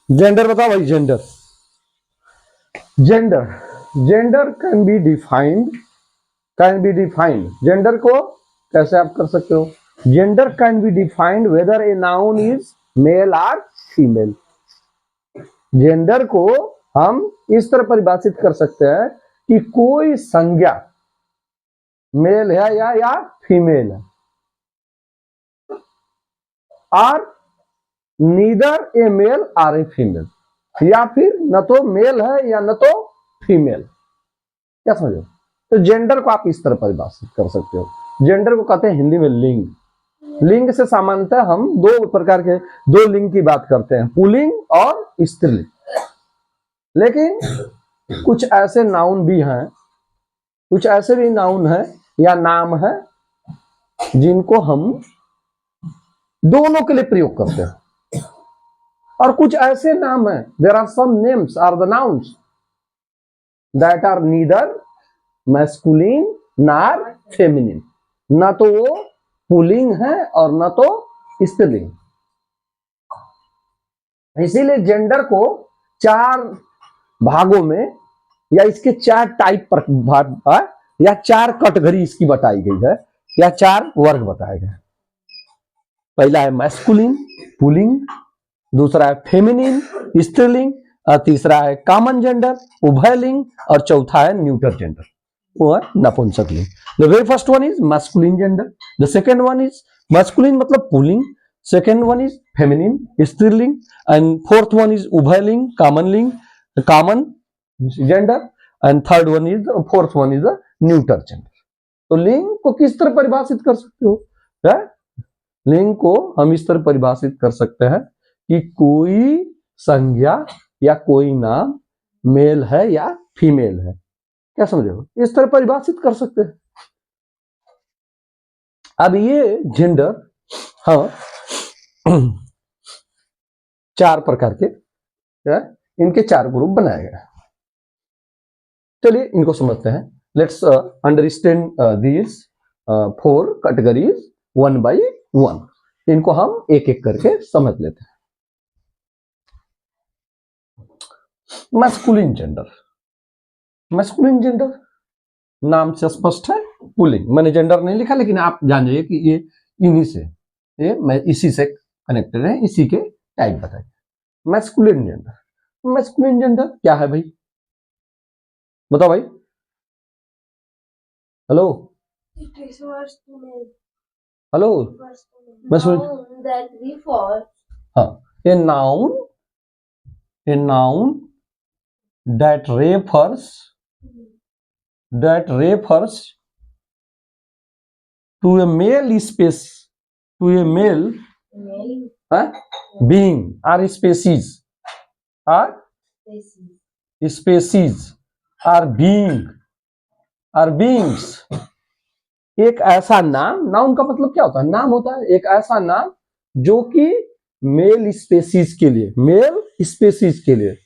Gender बताओ भाई, gender gender gender can be defined. Gender को कैसे आप कर सकते हो? Gender can be defined whether a noun is male और फीमेल। जेंडर को हम इस तरह परिभाषित कर सकते हैं कि कोई संज्ञा मेल है या फीमेल है, और नीदर ए मेल और ए फीमेल, या फिर न तो मेल है या न तो फीमेल। क्या समझो? तो जेंडर को आप इस तरह परिभाषित कर सकते हो। जेंडर को कहते हैं हिंदी में लिंग। लिंग से सामान्यतः हम दो प्रकार के, दो लिंग की बात करते हैं, पुल्लिंग और स्त्रीलिंग। लेकिन कुछ ऐसे नाउन भी हैं, कुछ ऐसे भी नाउन हैं या नाम है जिनको हम दोनों के लिए प्रयोग करते हैं, और कुछ ऐसे नाम हैं, there are some names are the nouns that are neither masculine nor feminine. ना तो वो पुल्लिंग है और ना तो स्त्रीलिंग। इसीलिए जेंडर को चार भागों में या इसके चार टाइप पर भाग या चार कैटेगरी इसकी बताई गई है, या चार वर्ग बताए गए। पहला है मैस्कुलिन पुल्लिंग, दूसरा है फेमिनिन स्त्रीलिंग, और तीसरा है कॉमन जेंडर उभयलिंग, और चौथा है न्यूटर जेंडर, वो है नपुंसकलिंग। The very first one is masculine gender, the second one is masculine मतलब पुल्लिंग, second one is feminine स्त्रीलिंग, and fourth one is उभयलिंग common gender, and third one is fourth one is neuter gender. तो लिंग को किस तरह परिभाषित कर सकते हो? लिंग को हम इस तरह परिभाषित कर सकते हैं कि कोई संज्ञा या कोई नाम मेल है या फीमेल है। क्या समझे हो? इस तरह परिभाषित कर सकते हैं। अब ये जेंडर हाँ चार प्रकार के, इनके चार ग्रुप बनाए गए। चलिए इनको समझते हैं। Let's understand this four categories one by one. इनको हम एक एक करके समझ लेते हैं। मैस्कुलिन जेंडर, मैस्कुलिन जेंडर नाम से स्पष्ट है, पुल्लिंग। मैंने जेंडर नहीं लिखा, लेकिन आप जान जाइए कि ये इन्हीं से, ये मैं इसी से कनेक्टेड है, इसी के टाइप बताइए। मैस्कुलिन जेंडर, मैस्कुलिन जेंडर क्या है भाई? बताओ भाई। हेलो हेलो हाँ, a noun that refers to a male space, to a male being or species or beings। एक ऐसा नाम, नाउन का मतलब क्या होता है? नाम होता है एक ऐसा नाम जो कि मेल स्पेसीज के लिए, मेल स्पेसीज के लिए,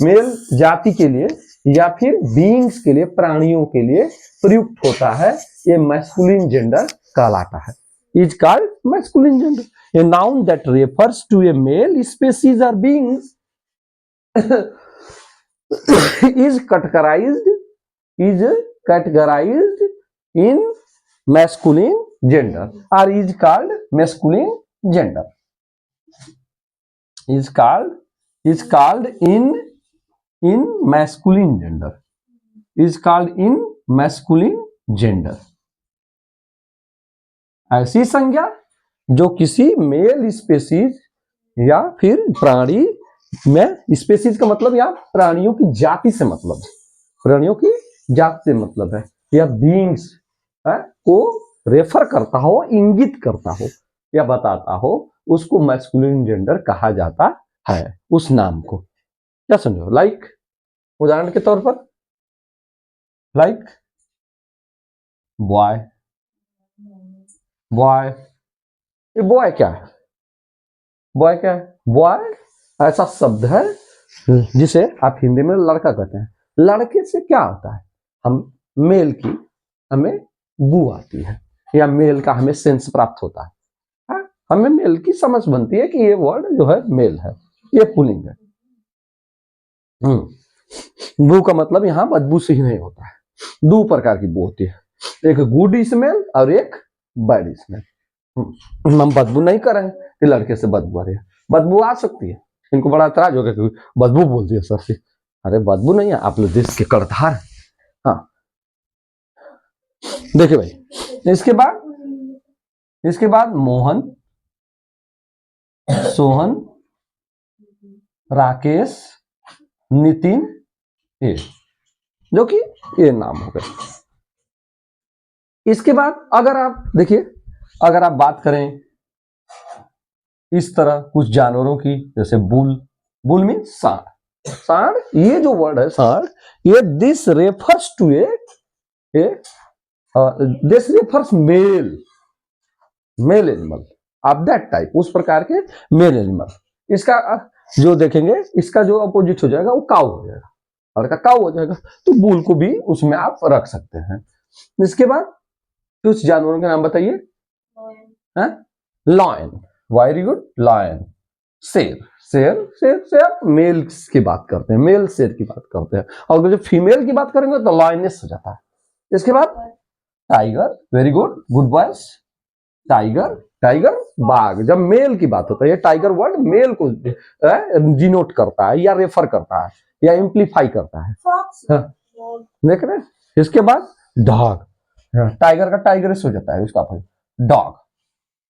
मेल जाति के लिए, या फिर बीइंग्स के लिए, प्राणियों के लिए प्रयुक्त होता है। ये मैस्कुलिन जेंडर कहलाता है। Is called masculine gender. A noun that refers to a male species और beings is categorized in masculine gender or is called masculine gender, is called in masculine gender, is called in masculine gender। ऐसी संज्ञा जो किसी mail species या फिर प्राणी में, species का मतलब यहाँ प्राणियों की जाति से मतलब है, प्राणियों की जाति से मतलब है, या बीइंग्स को रेफर करता हो, इंगित करता हो या बताता हो, उसको मैस्कुलिन जेंडर कहा जाता है, उस नाम को। क्या समझो? लाइक उदाहरण के तौर पर, लाइक बॉय, बॉय, ये बॉय क्या है? बॉय क्या है? बॉय ऐसा शब्द है जिसे आप हिंदी में लड़का कहते हैं। लड़के से क्या होता है? हम मेल की हमें बू आती है, या मेल का हमें सेंस प्राप्त होता है, हमें मेल की समझ बनती है कि ये वर्ड जो है मेल है, ये पुल्लिंग है। बू का मतलब यहाँ बदबू से ही नहीं होता है, दो प्रकार की बू होती है, एक गुड स्मेल और एक बैड स्मेल। हम बदबू नहीं करें कि लड़के से बदबू आ रही है, बदबू आ सकती है, इनको बड़ा एतराज होगा कि बदबू बोल दिया सर से। अरे बदबू नहीं है, आप लोग देश के करतार। हाँ देखिए भाई, इसके बाद मोहन, सोहन, राकेश, नितिन, ये जो कि ये नाम हो गए। इसके बाद अगर आप देखिए, अगर आप बात करें इस तरह कुछ जानवरों की, जैसे बुल, बुल मीन सांड, सांड ये जो वर्ड है सांड, ये this refers to a this refers male animal of that type, उस प्रकार के मेल एनिमल। इसका जो देखेंगे, इसका जो अपोजिट हो जाएगा वो काऊ हो जाएगा, और का काऊ हो जाएगा, तो बुल को भी उसमें आप रख सकते हैं। इसके बाद कुछ जानवरों के नाम बताइए। Lion, very good, lion. शेर, शेर शेर शेर मेल की बात करते हैं, मेल शेर की बात करते हैं, और जो फीमेल की बात करेंगे तो लॉयनेस हो जाता है। इसके बाद tiger, very good, good boys. Tiger, tiger बाघ, जब मेल की बात होता है, ये टाइगर वर्ड मेल को डिनोट करता है या रेफर करता है या इम्प्लीफाई करता है। देख रहे हैं। इसके बाद डॉग, टाइगर का टाइगरिश हो जाता है उसका भाई, डॉग,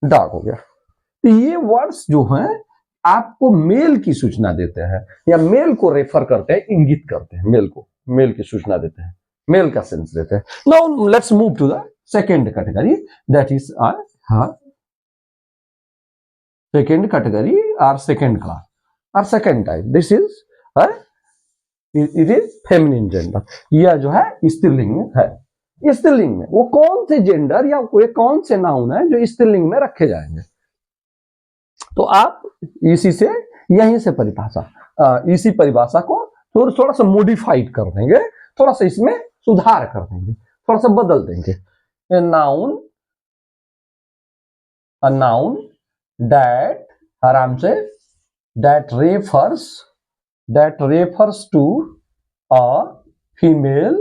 डॉग हो गया। तो ये वर्ड्स जो हैं आपको मेल की सूचना देते हैं या मेल को रेफर करते हैं, इंगित करते हैं, मेल को, मेल की सूचना देते हैं, मेल का सेंस देते हैं। Now let's move to the second category, that is second category or second class or second type. This is it is feminine gender। यह जो है स्त्रीलिंग में है। स्त्रीलिंग में वो कौन से जेंडर या कोई कौन से नाउन है जो स्त्रीलिंग में रखे जाएंगे, तो आप इसी से, यहीं से परिभाषा, इसी परिभाषा को थोड़ा सा मॉडिफाइड कर देंगे, थोड़ा सा इसमें सुधार कर देंगे, थोड़ा सा बदल देंगे। नाउन, a noun that, आराम से, that refers to a female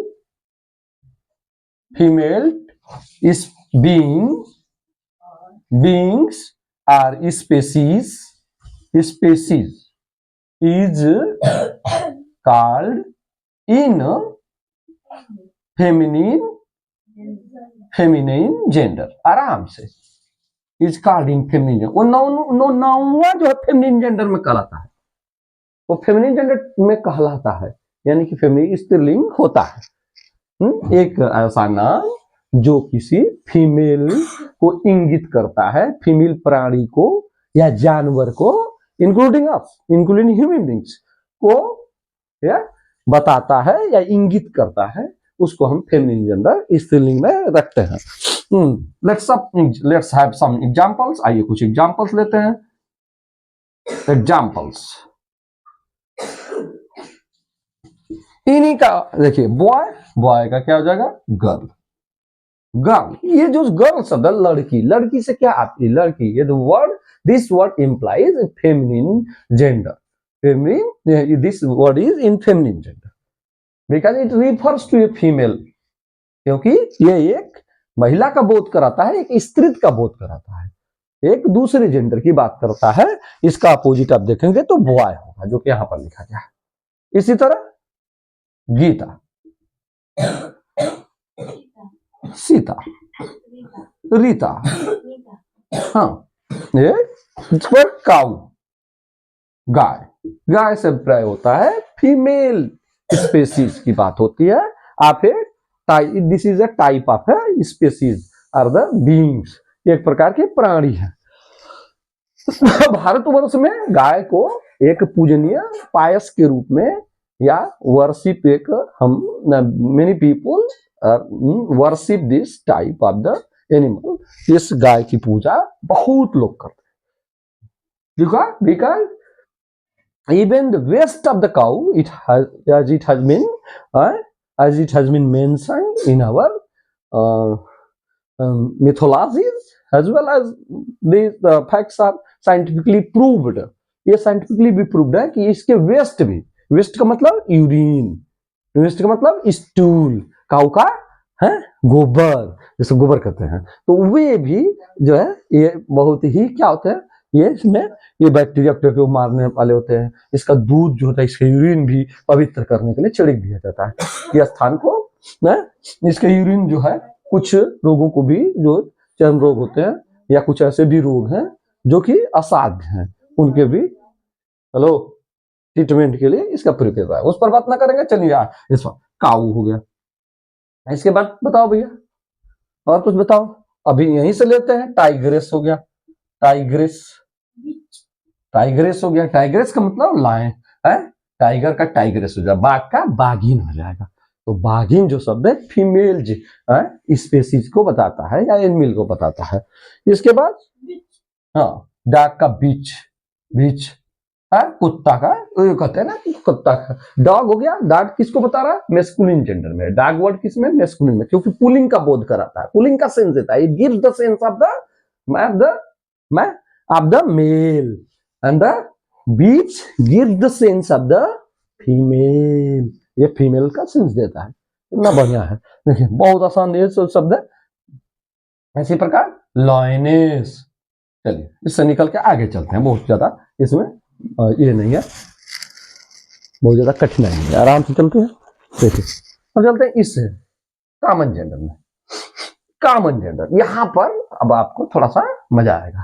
is beings or species is called in feminine gender। आराम से, इज कॉल्ड इन फेमिनिन, वो नाउन जो है फेमिनिन जेंडर में कहलाता है, वो फेमिनिन जेंडर में कहलाता है, यानी कि फेमिनिन स्त्रीलिंग होता है। एक ऐसा नाम जो किसी फीमेल को इंगित करता है, फीमेल प्राणी को या जानवर को, इंक्लूडिंग ह्यूमन बींग्स को या बताता है या इंगित करता है, उसको हम फेमिनिन जेंडर स्त्रीलिंग में रखते हैं। Let's have some examples. आइए कुछ एग्जांपल्स लेते हैं। एग्जांपल्स इन्हीं का देखिए, बॉय का क्या हो जाएगा, गर्ल, गर्ल। ये जो गर्ल शब्द है, लड़की, लड़की से क्या आती है, लड़की, ये word, this word implies feminine gender, feminine, this word is in feminine gender because it refers to a female, क्योंकि ये एक महिला का बोध कराता है, एक स्त्री का बोध कराता है, एक दूसरे जेंडर की बात करता है। इसका अपोजिट आप देखेंगे तो बॉय होगा, जो कि यहां पर लिखा गया है। इसी तरह गीता, सीता, रीता, हाँ, ये काऊ, गाय, गाय से प्राय होता है फीमेल स्पेसीज की बात होती है। आप this is a type of species are the beings, एक प्रकार के प्राणी है। भारतवर्ष में गाय को एक पूजनीय पायस के रूप में या वर्शिप, एक हम many people worship this type of the animal. इस गाय की पूजा बहुत लोग करते हैं, because even the waste of the cow, as it has been mentioned in our mythologies, as well as these facts are scientifically proved। ये scientifically भी proved है कि इसके वेस्ट भी, वेस्ट का मतलब यूरिन, वेस्ट का मतलब स्टूल, काऊ का है गोबर, जिसको गोबर कहते हैं। तो वे भी जो है ये बहुत ही क्या होते हैं, ये इसमें ये बैक्टीरिया को मारने वाले होते हैं। इसका दूध जो होता है, इसका यूरिन भी पवित्र करने के लिए छिड़क दिया जाता है ये स्थान को ना। इसका यूरिन जो है कुछ रोगों को भी, जो चर्म रोग होते हैं या कुछ ऐसे भी रोग हैं जो कि असाध्य हैं, उनके भी हेलो ट्रीटमेंट के लिए इसका प्रयोग किया जाता है। उस पर बात ना करेंगे, चलिए यार इस पर काऊ हो गया। इसके बाद बताओ भैया और कुछ बताओ, अभी यहीं से लेते हैं। टाइग्रेस हो गया, टाइग्रेस, टाइग्रेस हो गया। टाइग्रेस का मतलब लायन है, टाइगर का टाइग्रेस हो जाएगा, बाघ का बाघिन हो जाएगा। तो बाघिन जो शब्द है फीमेल स्पेसीज को बताता है या एनिमल को बताता है। इसके बाद हाँ डॉग का बीच, बीच है कुत्ता का, ये कहते हैं ना कुत्ता का। डॉग हो गया, डॉग किसको बता रहा है, मेस्कुलिन जेंडर में। डॉग वर्ड किसमें, मेस्कुलिन में, क्योंकि पुलिंग का बोध कराता है, पुलिंग का सेंस देता है। It gives the sense of the male and the beach gives the sense of the female, ये फीमेल का सेंस देता है। इतना बढ़िया है, देखिए बहुत आसान ये शब्द है। इसी प्रकार लॉयनेस, चलिए इससे निकल के आगे चलते हैं, बहुत ज्यादा इसमें ये नहीं है, बहुत ज्यादा कठिनाई है, आराम से चलते हैं। देखिए अब चलते हैं इससे कॉमन जेंडर में। कॉमन जेंडर यहां पर अब आपको थोड़ा सा मजा आएगा,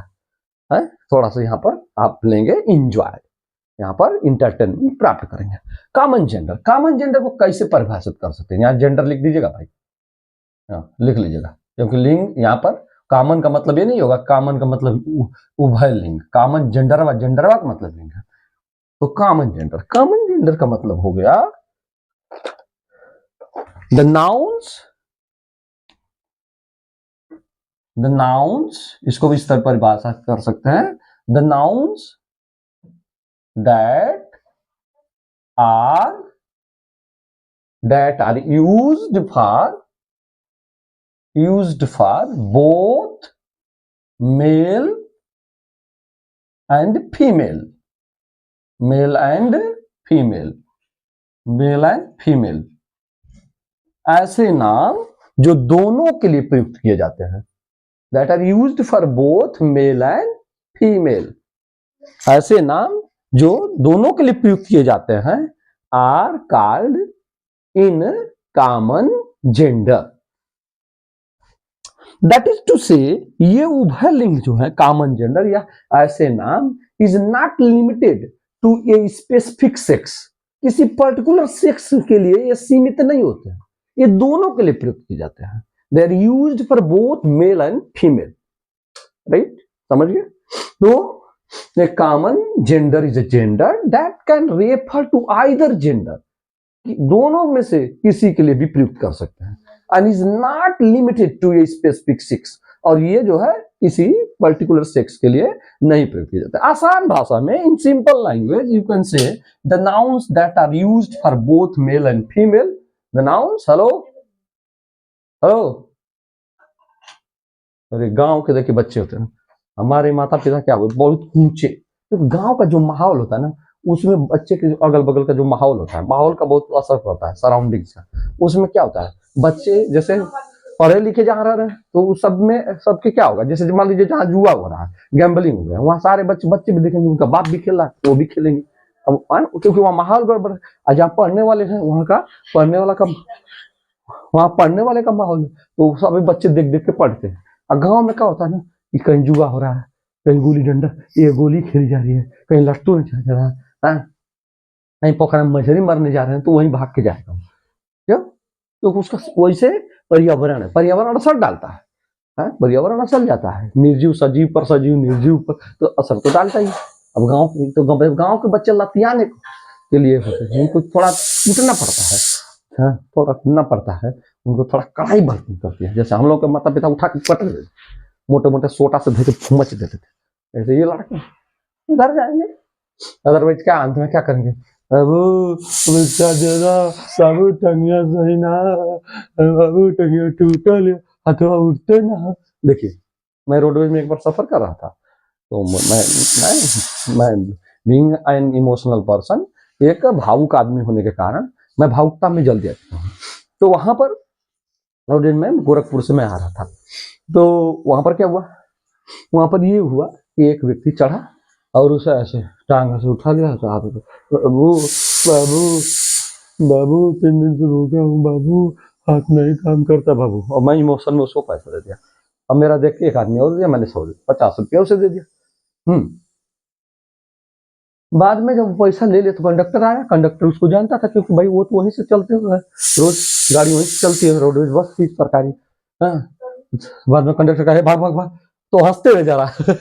है थोड़ा सा यहाँ पर आप लेंगे इंजॉय, यहाँ पर इंटरटेनमेंट प्राप्त करेंगे। कॉमन जेंडर, कॉमन जेंडर को कैसे परिभाषित कर सकते हैं, यहाँ जेंडर लिख दीजिएगा भाई, लिख लीजिएगा, क्योंकि लिंग यहाँ पर कॉमन का मतलब ये नहीं होगा, कॉमन का मतलब उभय लिंग, कॉमन जेंडरवा, जेंडरवा का मतलब लिंग है। तो कॉमन जेंडर, कॉमन जेंडर का मतलब हो गया द नाउन्स, इसको भी इस तरह परिभाषा कर सकते हैं, the nouns that are used for both male and female, male and female, male and female, ऐसे नाम जो दोनों के लिए प्रयुक्त किए जाते हैं, that are used for both male and female, ऐसे नाम जो दोनों के लिए प्रयुक्त किए जाते हैं, are called in common gender, that is to say ये उभय लिंग जो है कॉमन जेंडर या ऐसे नाम is not limited to a specific sex, किसी पर्टिकुलर सेक्स के लिए ये सीमित नहीं होते हैं, ये दोनों के लिए प्रयुक्त किए जाते हैं। They are used for both male and female, right, समझ गए। तो a common gender is a gender that can refer to either gender, दोनों में से किसी के लिए भी प्रयुक्त कर सकते हैं, and is not limited to a specific sex, और ये जो है किसी पर्टिकुलर सेक्स के लिए नहीं प्रयोग किया जाता। आसान भाषा में, in simple language you can say the nouns that are used for both male and female, the nouns, hello hello, अरे गांव के देखिए बच्चे होते हैं, हमारे माता पिता क्या हुए बहुत ऊंचे, तो गांव का जो माहौल होता है ना, उसमें बच्चे के अगल बगल का जो माहौल होता है, माहौल का बहुत असर पड़ता है, सराउंडिंग्स का। उसमें क्या होता है, बच्चे जैसे पढ़े लिखे जहाँ रह रहे हैं तो सब में सबके क्या होगा, जैसे मान लीजिए जहाँ जुआ हो रहा है, गैम्बलिंग हो रहा है, वहाँ सारे बच्चे भी देखेंगे, उनका बाप भी खेल रहा है वो भी खेलेंगे, अब क्योंकि वहाँ माहौल गड़बड़ है। और जहाँ पढ़ने वाले हैं वहाँ का पढ़ने वाला का, वहाँ पढ़ने वाले का माहौल है, तो सभी बच्चे देख देख के पढ़ते हैं। और गाँव में क्या होता है ना कि कहीं जुआ हो रहा है, कहीं गुल्ली डंडा, ये गोली खेली जा रही है, कहीं लट्टू नहीं जा रहा है, कहीं पोखरा में मछली मरने जा रहे हैं, तो वहीं भाग के जाएगा क्यों, तो उसका वैसे पर्यावरण है, पर्यावरण असर डालता है, पर्यावरण असर जाता है, निर्जीव सजीव पर, सजीव निर्जीव पर, तो असर तो डालता ही। अब गांव के बच्चे लतियाने के लिए होते हैं, उनको थोड़ा कूटना पड़ता है, थोड़ा कूटना पड़ता है, उनको थोड़ा कड़ाई बरतनी पड़ती है। जैसे हम लोग के माता पिता उठा के कट देते, मोटे मोटे सोटा से धो फूमच देते थे, ऐसे ये लड़के उधर जाएंगे, अदरवाइज क्या अंत में क्या करेंगे, बाबू बच्चा देना बाबू टंगिया सही ना, बाबू टंगिया टूटल हथवा उठते ना। देखिए मैं रोडवेज में एक बार सफर कर रहा था, तो मैं बीइंग एन इमोशनल पर्सन, एक भावुक आदमी होने के कारण मैं भावुकता में जल्दी आता हूँ। तो वहां पर में गोरखपुर से मैं आ रहा था, तो वहां पर क्या हुआ, वहां पर ये हुआ कि एक व्यक्ति चढ़ा और उसे ऐसे टांग से उठा लिया, तो बाबू बाबू बाबू 3 दिन से भूखा हूँ बाबू, हाथ नहीं काम करता बाबू। और मैं इमोशन में उसको पैसा दे दिया। अब मेरा देख के एक आदमी और दिया, मैंने 50 रुपया उसे दे दिया। बाद में जब पैसा ले ले तो कंडक्टर आया, कंडक्टर उसको जानता था क्योंकि भाई वो तो वहीं से चलते हुए है, रोज गाड़ी वहीं से चलती है, रोडवेज बस थी सरकारी। बाद में कंडक्टर कहे भाग भाग भाग, तो हंसते हुए जा रहा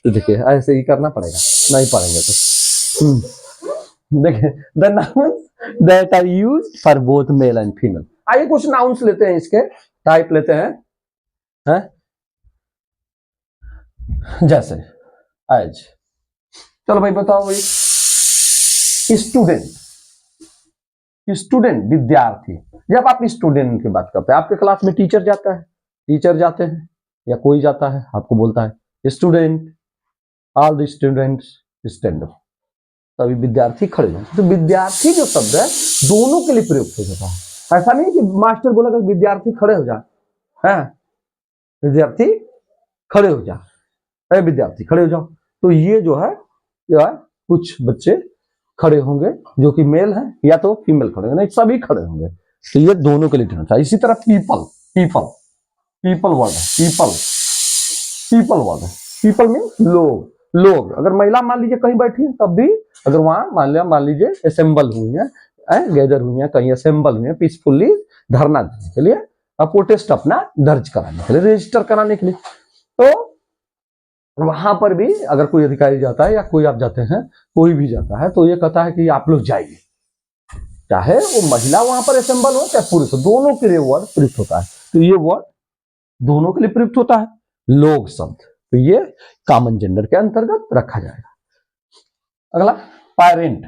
तो देखिए ऐसे ही करना पड़ेगा, नहीं पढ़ेंगे तो। देखिए the nouns that are used for both male and female. आइए कुछ नाउन्स लेते हैं, इसके टाइप लेते हैं, जैसे एज। चलो भाई बताओ भाई, स्टूडेंट, स्टूडेंट विद्यार्थी। जब आप स्टूडेंट की बात करते हैं, आपके क्लास में टीचर जाता है, टीचर जाते हैं या कोई जाता है, आपको बोलता है student, all the students stand up, तभी विद्यार्थी खड़े हैं। तो विद्यार्थी जो शब्द है दोनों के लिए प्रयुक्त हो जाता है। ऐसा नहीं कि मास्टर बोला कि विद्यार्थी खड़े हो जा, है विद्यार्थी खड़े हो जा, है विद्यार्थी खड़े हो जाओ। तो ये जो है या कुछ बच्चे खड़े होंगे जो कि मेल है, या तो फीमेल खड़े होंगे, नहीं सभी खड़े होंगे। तो ये दोनों के लिए होता है। इसी तरह पीपल, पीपल, पीपल वर्ड है, पीपल, पीपल वर्ड है। पीपल मीन्स लोग, लोग। अगर महिला मान लीजिए कहीं बैठी है तब भी, अगर वहां मान लीजिए असेंबल हुई है, गैदर हुई है, कहीं असेंबल हुई है पीसफुली धरना देने के लिए, प्रोटेस्ट अपना दर्ज कराने के लिए, रजिस्टर कराने के लिए, तो वहां पर भी अगर कोई अधिकारी जाता है या कोई आप जाते हैं, कोई भी जाता है, तो ये कहता है कि आप लोग जाइए, चाहे वो महिला वहां पर असेंबल हो चाहे पुरुष हो, दोनों के लिए वर्ड प्रयुक्त होता है। तो ये वर्ड दोनों के लिए प्रयुक्त होता है, लोग शब्द। तो ये कॉमन जेंडर के अंतर्गत रखा जाएगा। अगला पेरेंट।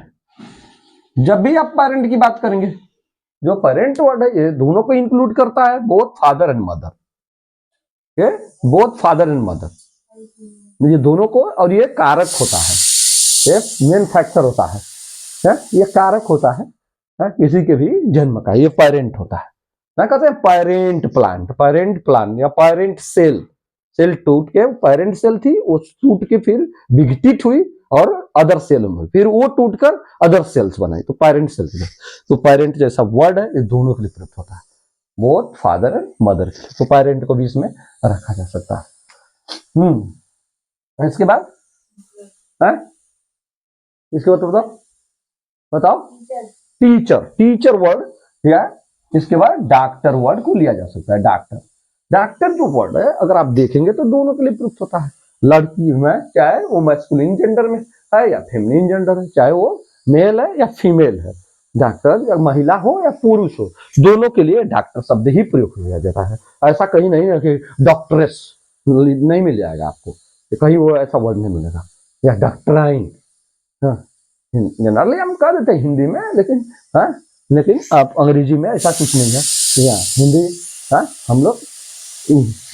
जब भी आप पेरेंट की बात करेंगे, जो पेरेंट वर्ड है ये दोनों को इंक्लूड करता है, बोथ फादर एंड मदर, ये बोथ फादर एंड मदर, ये दोनों को। और ये कारक होता है, ये मेन फैक्टर होता है, ये कारक होता है किसी के भी जन्म का, ये पेरेंट होता है ना। कहते हैं पेरेंट प्लांट, पेरेंट प्लांट या पेरेंट सेल, सेल टूट के, पेरेंट सेल थी वो टूट के फिर विघटित हुई और अदर सेल में, फिर वो टूटकर अदर सेल्स बनाई, तो पेरेंट सेल। तो पेरेंट जैसा वर्ड है, ये दोनों के लिए प्रयुक्त होता है, बोथ फादर एंड मदर। तो पेरेंट को भी इसमें रखा जा सकता है। इसके बाद है, इसके बाद बताओ, बताओ टीचर, टीचर वर्ड, या इसके बाद डॉक्टर वर्ड को लिया जा सकता है। डॉक्टर, डॉक्टर जो वर्ड है अगर आप देखेंगे तो दोनों के लिए प्रयुक्त होता है। लड़की में चाहे वो मैस्कुलिन जेंडर में है या फेमिनिन जेंडर है, चाहे वो मेल है या फीमेल है, डॉक्टर या महिला हो या पुरुष हो, दोनों के लिए डॉक्टर शब्द ही प्रयोग किया जाता है। ऐसा कहीं नहीं है कि डॉक्टरेस नहीं मिल जाएगा आपको, कहीं वो ऐसा वर्ड नहीं मिलेगा, या डॉक्टराइन। जनरली हम कह देते हैं हिंदी में, लेकिन आप अंग्रेजी में ऐसा कुछ नहीं है, या हिंदी हम लोग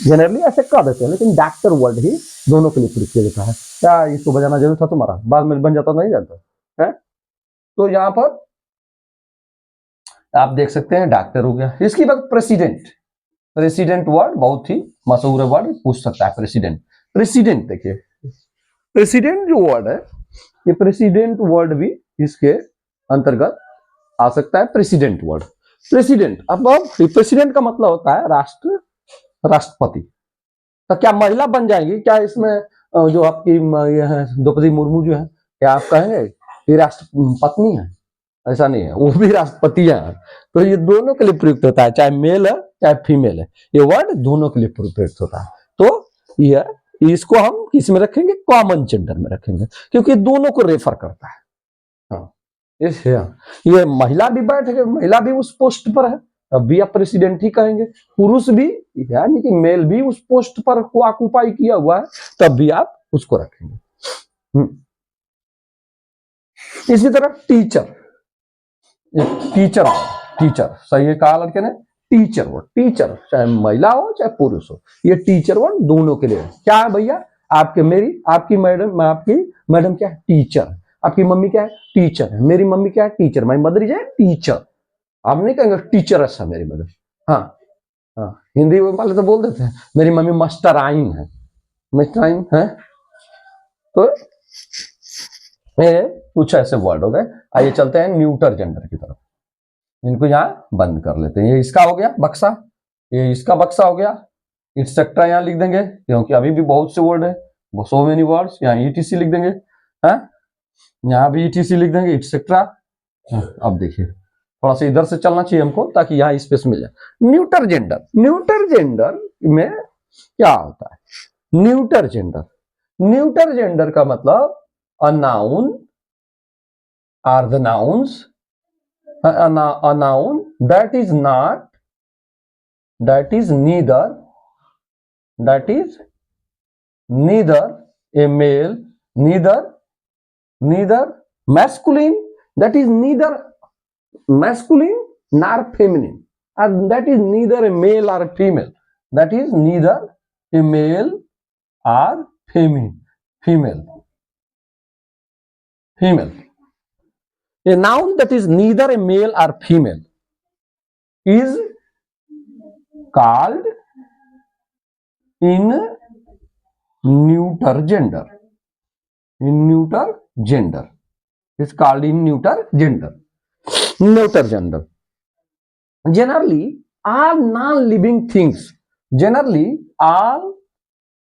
जनरली ऐसे कह देते हैं, लेकिन डॉक्टर वर्ड ही दोनों के लिए प्रयोग किया जाता है। क्या इसको बजाना जरूर था तुम्हारा, बाद में बन जाता नहीं जाता है। तो यहाँ पर आप देख सकते हैं डॉक्टर हो गया। इसके बाद प्रेसिडेंट, प्रेसिडेंट वर्ड बहुत ही मशहूर वर्ड, पूछ सकता है प्रेसिडेंट। प्रेसिडेंट देखिए, प्रेसिडेंट जो वर्ड है, ये प्रेसिडेंट वर्ड भी इसके अंतर्गत आ सकता है। प्रेसिडेंट वर्ड, प्रेसिडेंट, अब प्रेसिडेंट का मतलब होता है राष्ट्रपति। तो क्या महिला बन जाएगी क्या इसमें? जो आपकी ये है द्रौपदी मुर्मू जो है, क्या आप कहेंगे कि राष्ट्रपत्नी है? ऐसा नहीं है, वो भी राष्ट्रपति है। तो ये दोनों के लिए प्रयुक्त होता है, चाहे मेल है चाहे फीमेल है, ये वर्ड दोनों के लिए प्रयुक्त होता है। तो यह इसको हम किस में रखेंगे? कॉमन जेंडर में रखेंगे, क्योंकि दोनों को रेफर करता है। ये महिला भी बैठ गए, महिला भी उस पोस्ट पर है, अब भी आप प्रेसिडेंट ही कहेंगे। पुरुष भी, यानी कि मेल भी उस पोस्ट पर को ऑक्युपाई किया हुआ है, तब भी आप उसको रखेंगे। इसी तरह टीचर, टीचर, टीचर सही है कहा लड़के ने, टीचर वर्ड, टीचर चाहे महिला हो चाहे पुरुष हो, ये टीचर वर्ड दोनों के लिए। क्या है भैया? आपके मेरी, आपकी मैडम, मैं आपकी मैडम क्या? टीचर। आपकी मम्मी क्या है? टीचर है। मेरी मम्मी क्या है? Teacher. My mother is a teacher. आप नहीं कहेंगे टीचर अच्छा मेरी मदर। हाँ हाँ, हिंदी वाले तो बोल देते हैं मेरी मम्मी मास्टराइन है, मास्टराइन है। तो ये कुछ ऐसे वर्ड हो गए। आइए चलते हैं न्यूटर जेंडर की तरफ। इनको यहाँ बंद कर लेते हैं। ये इसका हो गया बक्सा, ये इसका बक्सा हो गया। इटसेट्रा यहाँ लिख देंगे क्योंकि अभी भी बहुत से वर्ड है, सो मेनी वर्ड्स। यहाँ ईटीसी लिख देंगे, है यहाँ भी ईटीसी लिख देंगे, इटसेट्रा। अब देखिए थोड़ा सा इधर से चलना चाहिए हमको ताकि यहाँ स्पेस मिल जाए। न्यूटर जेंडर, न्यूटर जेंडर में क्या होता है? न्यूटर जेंडर, न्यूटर जेंडर का मतलब a noun are the nouns, a noun that is not, that is neither a male, neither masculine, that is neither masculine nor feminine, and that is neither a male or a female, that is neither a male or female. A noun that is neither a male or female is called in neuter gender. In neuter gender. It's called in neuter gender. Neuter gender. Generally, all non-living things. Generally, all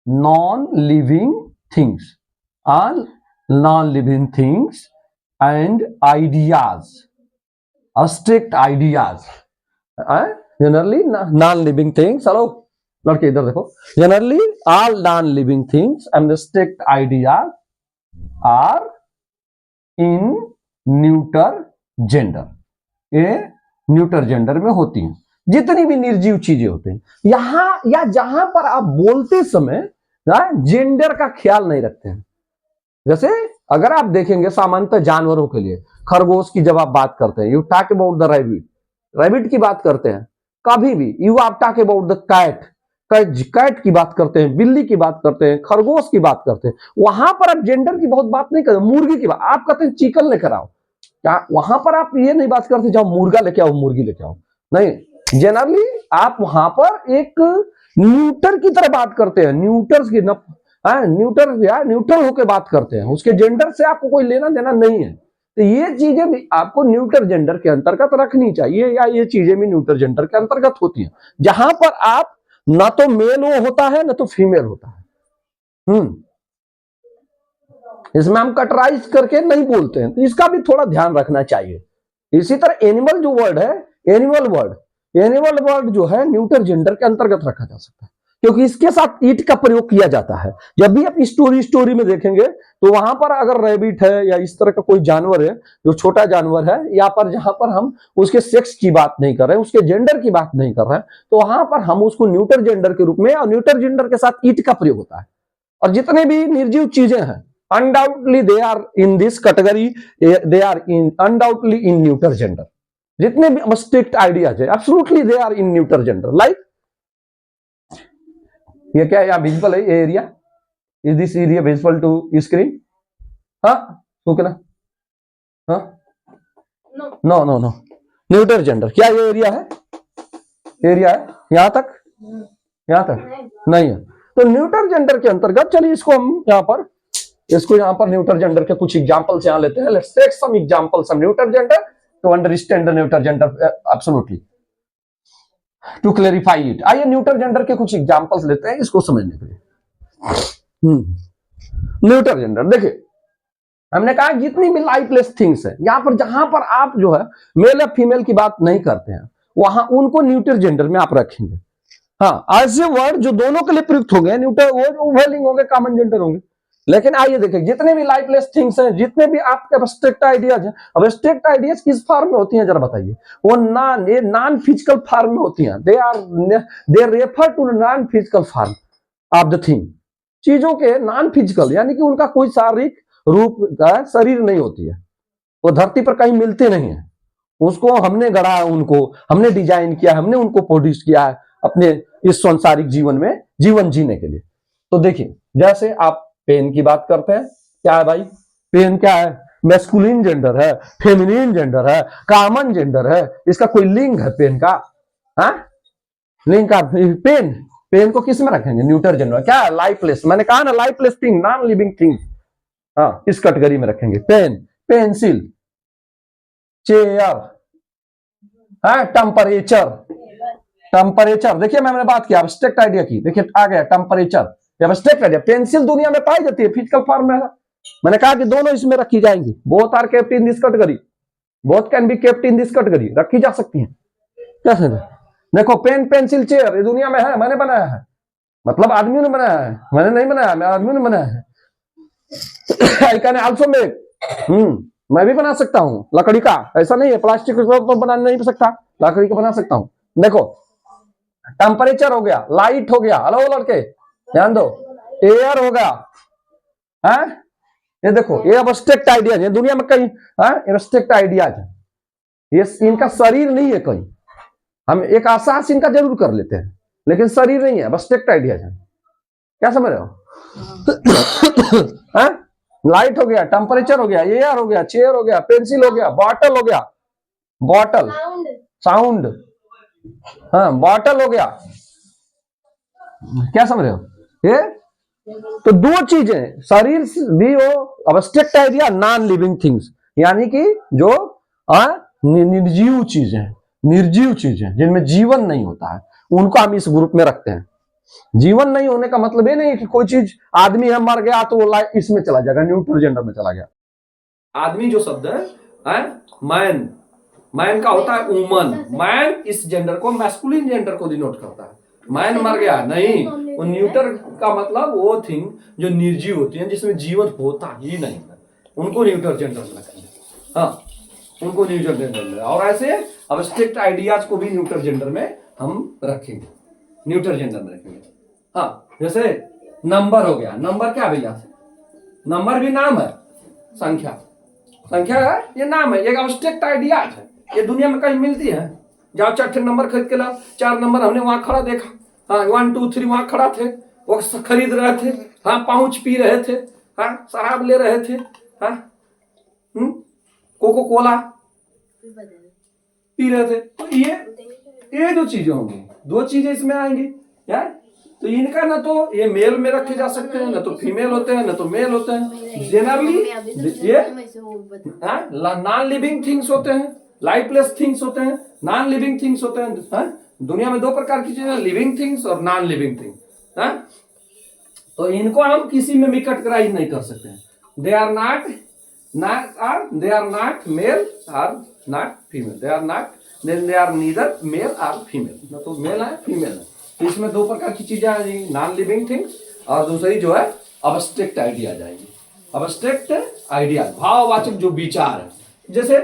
non-living things. All non-living things and ideas, abstract ideas, generally non-living things. Hello लड़के इधर देखो। Generally all non-living things and abstract ideas are in neuter gender. ये neuter gender में होती हैं। जितनी भी निर्जीव चीजें होते हैं यहां या जहां पर आप बोलते समय जेंडर का ख्याल नहीं रखते हैं। जैसे अगर आप देखेंगे सामान्यतः जानवरों के लिए, खरगोश की जब आप बात करते हैं, you talk about the rabbit, rabbit की बात करते हैं। कभी भी यू आप talk about the cat, cat की बात करते हैं, बिल्ली की बात करते हैं, खरगोश की बात करते हैं, वहां पर आप जेंडर की बहुत बात नहीं करते। मुर्गी की बात आप कहते हैं चिकन लेकर आओ, क्या वहां पर आप ये नहीं बात करते जाओ मुर्गा लेके आओ, मुर्गी लेके आओ, नहीं। जनरली आप वहां पर एक न्यूटर की तरह बात करते हैं, न्यूटर्स की न्यूटर या न्यूट्रल होकर बात करते हैं, उसके जेंडर से आपको कोई लेना देना नहीं है। तो ये चीजें भी आपको न्यूटर जेंडर के अंतर्गत रखनी चाहिए, या ये चीजें भी न्यूटर जेंडर के अंतर्गत होती हैं, जहां पर आप ना तो मेल वो होता है ना तो फीमेल होता है। इसमें हम कटराइज करके नहीं बोलते हैं, तो इसका भी थोड़ा ध्यान रखना चाहिए। इसी तरह एनिमल जो वर्ड है, एनिमल वर्ड जो है न्यूटर जेंडर के अंतर्गत रखा जा सकता है, क्योंकि इसके साथ ईट का प्रयोग किया जाता है। जब भी आप स्टोरी में देखेंगे तो वहां पर अगर रैबिट है या इस तरह का कोई जानवर है जो छोटा जानवर है, या पर जहां पर हम उसके सेक्स की बात नहीं कर रहे हैं, उसके जेंडर की बात नहीं कर रहे हैं, तो वहां पर हम उसको न्यूटर जेंडर के रूप में, और न्यूटर जेंडर के साथ ईट का प्रयोग होता है। और जितने भी निर्जीव चीजें हैं undoubtedly they are in this category, they are in undoubtedly in neuter gender. जितने भी अब्स्ट्रैक्ट आइडियाज है absolutely they are in neuter gender. Like ये क्या है, यहाँ विजिबल है ये area, is this area visible to screen? हाँ ना? हाँ no no no, neuter gender क्या ये एरिया है? एरिया है यहां तक, यहां तक नहीं है। तो न्यूटर जेंडर के अंतर्गत चलिए इसको हम यहाँ पर न्यूटर जेंडर के कुछ एग्जांपल्स यहाँ लेते हैं। Let's take some examples of neuter gender to understand the neuter gender absolutely, to clarify it. आइए न्यूटर जेंडर के कुछ एग्जांपल्स लेते हैं इसको समझने के लिए। न्यूटर जेंडर देखिए, हमने कहा जितनी भी लाइफलेस थिंग्स है, यहां पर जहां पर आप जो है मेल या फीमेल की बात नहीं करते हैं, वहां उनको न्यूटर जेंडर में आप रखेंगे। हाँ, ऐसे वर्ड जो दोनों के लिए प्रयुक्त होंगे न्यूटर, वो उभयलिंग होंगे, कॉमन जेंडर होंगे। लेकिन आइए देखें जितने भी लाइफलेस थिंग्स हैं, जितने भी आपके एब्स्ट्रैक्ट आइडियाज हैं, एब्स्ट्रैक्ट आइडियाज किस फॉर्म में होती हैं जरा बताइए? वो नॉन फिजिकल फॉर्म में होती हैं। They refer to non physical form of the thing. चीजों के नॉन फिजिकल यानी कि उनका कोई शारीरिक रूप शरीर नहीं होती है, वो धरती पर कहीं मिलते नहीं है, उसको हमने गढ़ा है, उनको हमने डिजाइन किया, हमने उनको प्रोड्यूस किया है अपने इस सांसारिक जीवन में जीवन जीने के लिए। तो देखिए जैसे आप पेन की बात करते हैं, क्या है भाई? पेन क्या है? मैस्कुलिन जेंडर है, फेमिनिन जेंडर है, कॉमन जेंडर है, इसका कोई लिंग है पेन का? हाँ, लिंग का पेन, पेन को किस में रखेंगे? Neuter gender. क्या? लाइफलेस, मैंने कहा ना lifeless thing, non living thing, हाँ इस कैटेगरी में रखेंगे। पेन, पेंसिल, चेयर, हाँ टेम्परेचर, टेम्परेचर देखिए मैंने बात की एब्स्ट्रैक्ट आइडिया की, देखिए आ गया टेम्परेचर, एब्स्ट्रैक्ट आइडिया। पेंसिल दुनिया में पाई जाती है फिजिकल फॉर्म में है। मैंने कहा कि दोनों इसमें रखी जाएंगी, both are kept in this category, both can be kept in this category, रखी जा सकती हैं। क्या समझे? देखो पेन, पेंसिल, चेयर, ये दुनिया में है, मैंने बनाया है, मतलब आदमियों ने बनाया है, मैंने नहीं बनाया, मैं आदमियों ने बनाया है। आई कैन आल्सो मेक, मैं भी बना सकता हूँ लकड़ी का, ऐसा नहीं है प्लास्टिक तो बना नहीं सकता, लकड़ी का बना सकता हूँ। देखो टेम्परेचर हो गया, लाइट हो गया, हेलो लड़के ध्यान दो, एयर हो गया, है ये देखो ये एब्स्ट्रैक्ट आइडियाज है, दुनिया में कई एब्स्ट्रैक्ट आइडियाज है, ये इनका शरीर नहीं है कहीं, हम एक आसास इनका जरूर कर लेते हैं लेकिन शरीर नहीं है, एब्स्ट्रैक्ट आइडियाज है। क्या समझ रहे हो? लाइट हो गया, टेम्परेचर हो गया, एयर हो गया, चेयर हो गया, पेंसिल हो गया, बॉटल हो गया, बॉटल, साउंड, हाँ बॉटल हो गया। क्या समझ रहे हो? ये तो दो चीजें, शरीर भी हो, abstract idea, non living things, यानी कि जो निर्जीव चीजें, निर्जीव चीजें जिनमें जीवन नहीं होता है, उनको हम इस ग्रुप में रखते हैं। जीवन नहीं होने का मतलब ये नहीं कि कोई चीज आदमी है मर गया तो वो इसमें चला जाएगा, न्यूट्रल जेंडर में चला गया। आदमी जो शब्द है मैन, मैन का होता है वुमन, मैन इस जेंडर को, मैस्कुलिन जेंडर को डिनोट करता है। मैन मर गया नहीं, वो न्यूटर का मतलब वो थिंग जो निर्जीव होती है, जिसमें जीवन होता ही नहीं है, उनको न्यूटर जेंडर में रखेंगे। हाँ उनको न्यूटर जेंडर में, और ऐसे एब्स्ट्रैक्ट आइडियाज को भी न्यूटर जेंडर में हम रखेंगे, न्यूटर जेंडर में रखेंगे। हाँ जैसे नंबर हो गया, नंबर क्या भैया? नंबर भी नाम है, संख्या, संख्या है ये नाम है, एक एब्स्ट्रैक्ट आइडियाज है, ये दुनिया में कहीं मिलती है? जाओ 4 नंबर खरीद के लाओ, 4 नंबर हमने वहां खड़ा देखा, हाँ 1 2 3 वहां खड़ा थे, वो खरीद रहे थे, हाँ पाउच पी रहे थे, हाँ शराब ले रहे थे, हाँ कोको कोला पी रहे थे। तो ये दो चीजें होंगी, दो चीजें इसमें आएंगी यार। तो इनका ना तो ये मेल में रखे जा सकते हैं, ना तो फीमेल होते हैं, ना तो मेल होते हैं। जनरली ये नॉन लिविंग थिंग्स होते हैं, लाइफलेस थिंग्स होते हैं, नॉन लिविंग थिंग्स होते हैं। दुनिया में 2 प्रकार की चीजें, लिविंग थिंग्स और नॉन लिविंग थिंग्स। तो इनको हम किसी में भी कैटेगराइज नहीं कर सकते हैं। They are not they are not male और not female, they are neither male और फीमेल, ना तो मेल है फीमेल है। तो इसमें 2 प्रकार की चीजें आ जाएंगी, नॉन लिविंग थिंग्स और दूसरी जो है एब्स्ट्रैक्ट आइडिया आ जाएंगी। एब्स्ट्रैक्ट आइडिया भाववाचक जो विचार है, जैसे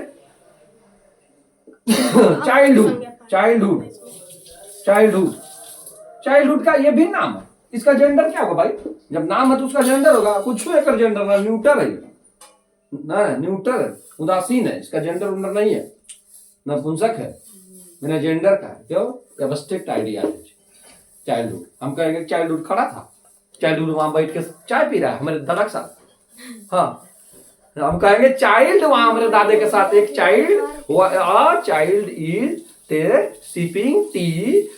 चाइल्डहुड, चाइल्डहुड, चाइल्डहुड, चाइल्डहुड का ये भी नाम है, इसका जेंडर क्या होगा भाई? जब नाम है तो उसका जेंडर होगा, कुछ एक जेंडर ना, न्यूटर है ना, न्यूटर है, उदासीन है, इसका जेंडर उंडर नहीं है, नपुंसक है, बिना जेंडर का है। क्यों? एब्स्ट्रैक्ट आइडिया है। चाइल्डहुड, हम कहेंगे चाइल्डहुड खड़ा था, चाइल्डहुड वहां बैठ के चाय पी रहा है हमारे दादा के साथ, हाँ हम कहेंगे चाइल्ड वहां हमारे दादे के साथ, एक child is sipping tea,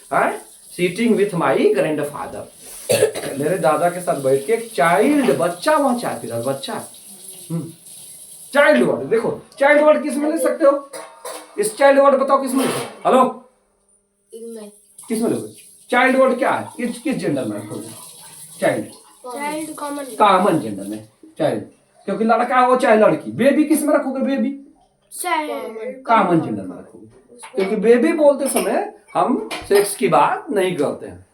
sitting with my grandfather, मेरे दादा के साथ बैठ के एक चाइल्ड बच्चा वहां चाय पी रहा है, बच्चा। चाइल्ड वर्ड देखो, चाइल्ड वर्ड किस में ले सकते हो? इस चाइल्ड वर्ड बताओ किस में? हेलो किस में लोगे? चाइल्ड वर्ड क्या है? किस जेंडर में रखोगे? चाइल्ड कॉमन जेंडर में चाइल्ड, क्योंकि लड़का हो चाहे लड़की। बेबी किस में रखोगे? बेबी कॉमन जेंडर में रखोगे, क्योंकि बेबी बोलते समय हम सेक्स की बात नहीं करते हैं,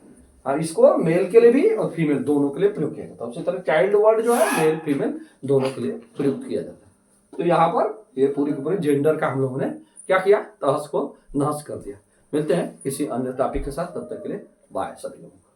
और इसको मेल के लिए भी और फीमेल दोनों के लिए प्रयोग किया जाता है। उसी तरह चाइल्ड वर्ड जो है मेल फीमेल दोनों के लिए प्रयुक्त किया जाता है। तो यहाँ पर ये पूरी की पूरी जेंडर का हम लोगों ने क्या किया? तहस को नहस कर दिया। मिलते हैं किसी अन्य टॉपिक के साथ, तब तक के लिए बाय सभी लोगों को।